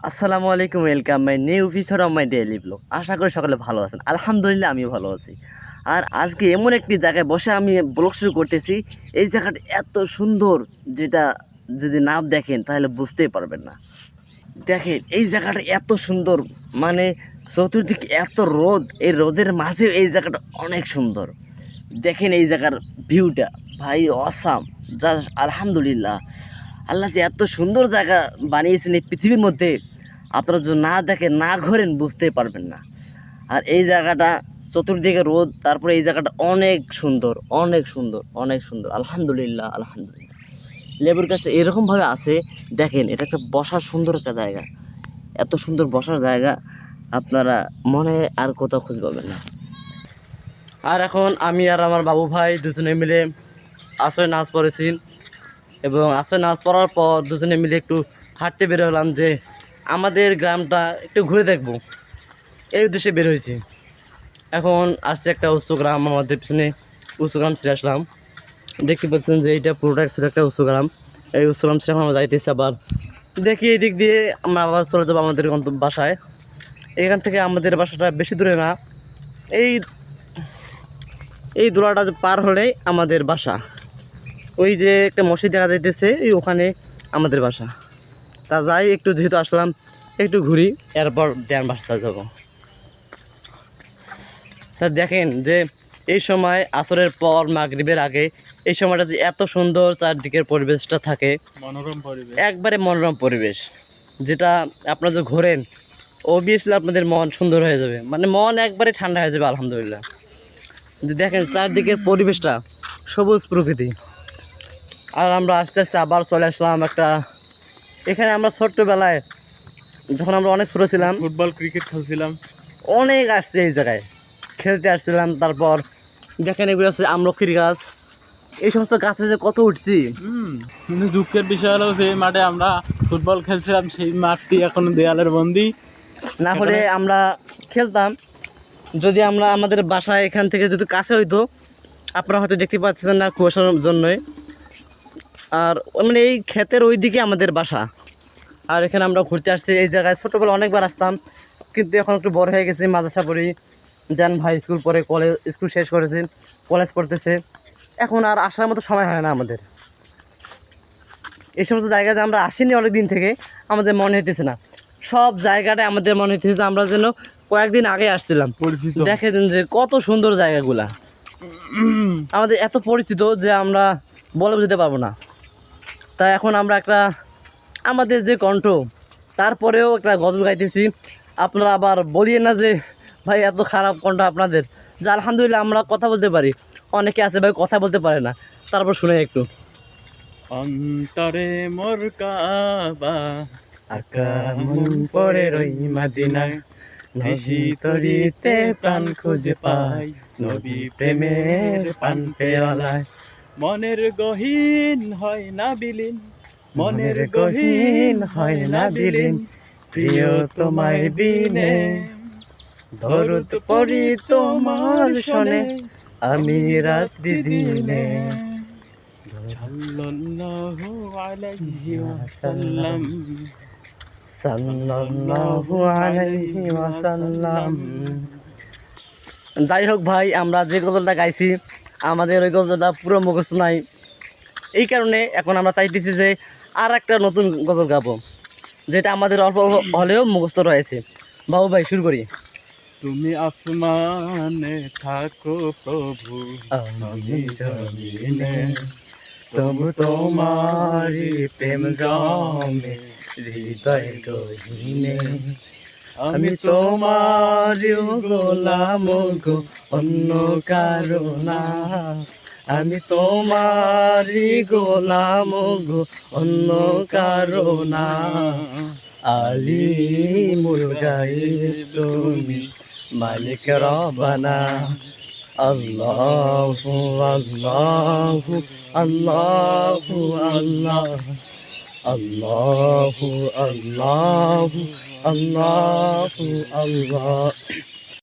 আসসালামু আলাইকুম, welcome my new episode of my daily blog. আশা করি সকলে ভালো আছেন। আলহামদুলিল্লাহ আমিও ভালো আছি। আর আজকে এমন একটি জায়গায় বসে আমি ব্লগ শুরু করতেছি। এই জায়গাটা এত সুন্দর, যেটা যদি না দেখেন তাহলে বুঝতেই পারবেন না। দেখেন এই জায়গাটা এত সুন্দর, মানে চতুর্দিকে এত রোদ, এই রোদের মাঝে এই জায়গাটা অনেক সুন্দর। দেখেন এই জায়গার ভিউটা, ভাই অসাম, জাস্ট আলহামদুলিল্লাহ। আল্লাহ যে এত সুন্দর জায়গা বানিয়েছেন এই পৃথিবীর মধ্যে, আপনারা যদি না দেখেন, না ঘোরেন, বুঝতেই পারবেন না। আর এই জায়গাটা চতুর্দিকে রোদ, তারপরে এই জায়গাটা অনেক সুন্দর, অনেক সুন্দর, অনেক সুন্দর। আলহামদুলিল্লাহ, আলহামদুলিল্লাহ। লেবুর গাছটা এরকমভাবে আছে, দেখেন এটা একটা বসার সুন্দর একটা জায়গা। এত সুন্দর বসার জায়গা আপনারা মনে আর কোথাও খুঁজে পাবেন না। আর এখন আমি আর আমার বাবু ভাই দুজনে মিলে আসরে নাচ পড়েছি, এবং আসরে নাচ পড়ার পর দুজনে মিলে একটু হাঁটতে বের হলাম যে আমাদের গ্রামটা একটু ঘুরে দেখব, এই উদ্দেশ্যে বের হয়েছি। এখন আসছে একটা উঁচু গ্রাম, আমাদের পিছনে উঁচু গ্রাম ছেড়ে আসলাম। দেখতে পাচ্ছেন যে এইটা পুরোটা ছিল একটা উঁচু গ্রাম। এই উঁচু গ্রাম ছেড়ে আমরা যাইতেছি, আবার দেখি এই দিক দিয়ে আমরা আবার চলে যাবো আমাদের বাসায়। এখান থেকে আমাদের বাসাটা বেশি দূরে না, এই এই দোলাটা পার হলেই আমাদের বাসা। ওই যে একটা মসজিদ দেখা যাইতেছে, এই ওখানে আমাদের বাসা। তা যাই, একটু যেহেতু আসলাম একটু ঘুরি, এরপর ড্যান বাসা যাব। তা দেখেন যে এই সময় আসরের পর মাগরিবের আগে এই সময়টা যে এত সুন্দর, চারদিকের পরিবেশটা থাকে মনোরম পরিবেশ, একবারে মনোরম পরিবেশ, যেটা আপনারা যে ঘোরেন অবভিয়াসলি আপনাদের মন সুন্দর হয়ে যাবে, মানে মন একবারে ঠান্ডা হয়ে যাবে। আলহামদুলিল্লাহ। যে দেখেন চারদিকের পরিবেশটা সবুজ প্রকৃতি। আর আমরা আস্তে আস্তে আবার চলে আসলাম একটা, এখানে আমরা ছোট্টবেলায় যখন আমরা অনেক ছোটো ছিলাম, ফুটবল ক্রিকেট খেলছিলাম। অনেক আসছে এই জায়গায় খেলতে আসছিলাম। তারপর দেখেন এগুলো হচ্ছে আমলখির গাছ, এই সমস্ত গাছে যে কত উঠছি। কিন্তু দুঃখের বিষয় হলো যে মাঠে আমরা ফুটবল খেলছিলাম, সেই মাঠটি এখন দেয়ালের বন্দি। না হলে আমরা খেলতাম, যদি আমরা আমাদের বাসায় এখান থেকে যদি কাছে হইতো, আপনারা হয়তো দেখতে পাচ্ছেন না কুয়াশার জন্যই। আর মানে এই ক্ষেতের ওই দিকে আমাদের বাসা। আর এখানে আমরা ঘুরতে আসছি এই জায়গায়। ছোটোবেলা অনেকবার আসতাম, কিন্তু এখন একটু বড় হয়ে গেছি, মাদ্রাসা পড়ি। দেন ভাই স্কুল পড়ে, কলেজ স্কুল শেষ করেছে, কলেজ পড়তেছে, এখন আর আসার মতো সময় হয় না আমাদের। এই সমস্ত জায়গায় যে আমরা আসিনি অনেক দিন থেকে, আমাদের মনে হইতেছে না। সব জায়গাটায় আমাদের মনে হইতেছে যে আমরা যেন কয়েকদিন আগে আসছিলাম। পরিচিত, দেখেন যে কত সুন্দর জায়গাগুলা আমাদের এত পরিচিত যে আমরা বলে বুঝতে পারবো না। তাই এখন আমরা একটা, আমাদের যে কণ্ঠ, তারপরেও একটা গজল গাইতেছি। আপনারা আবার বলিয়ে না যে ভাই এত খারাপ কণ্ঠ আপনাদের, যে আলহামদুলিল্লাহ আমরা কথা বলতে পারি। অনেকে আছে ভাই কথা বলতে পারে না, তারপর শুনে একটু। অন্তরে মোর কাবা আকা মন পড়ে রই মাদিনায়, নিশি তরিতে প্রাণ খুঁজে পাই নবী প্রেমের পান পেয়ালায়। মনের গহীন হয় না বিলীন, মনের গহীন হয় না বিলীন, প্রিয় তোমায় বিনে দরুদ পড়ি তোমার শোনে আমি রাত্রি দিনে। সাল্লাল্লাহু আলাইহি ওয়াসাল্লাম, সাল্লাল্লাহু আলাইহি ওয়াসাল্লাম। যাই হোক ভাই, আমরা যে গজলটা গাইছি আমাদের ওই গজলটা পুরো মুখস্থ নাই। এই কারণে এখন আমরা চাইতেছি যে আর একটা নতুন গজল গাবো, যেটা আমাদের অল্প অল্প হলেও মুখস্থ রয়েছে। বাবু ভাই শুরু করি। তুমি আসমানে থাকো প্রভু, আমি জমিনে, তবু তোমারি প্রেম জমে হৃদয় গহীনে। আমি তোমারি গোলাম গো, অন্য কারো না। আমি তোমারি গোলাম গো, অন্য কারো না। আলিমুল গায়ব তুমি, মালিক রব্বানা। আল্লাহু আল্লাহু আল্লাহু আল্লাহ, আল্লাহু আল্লাহু আল্লাহু আল্লাহ।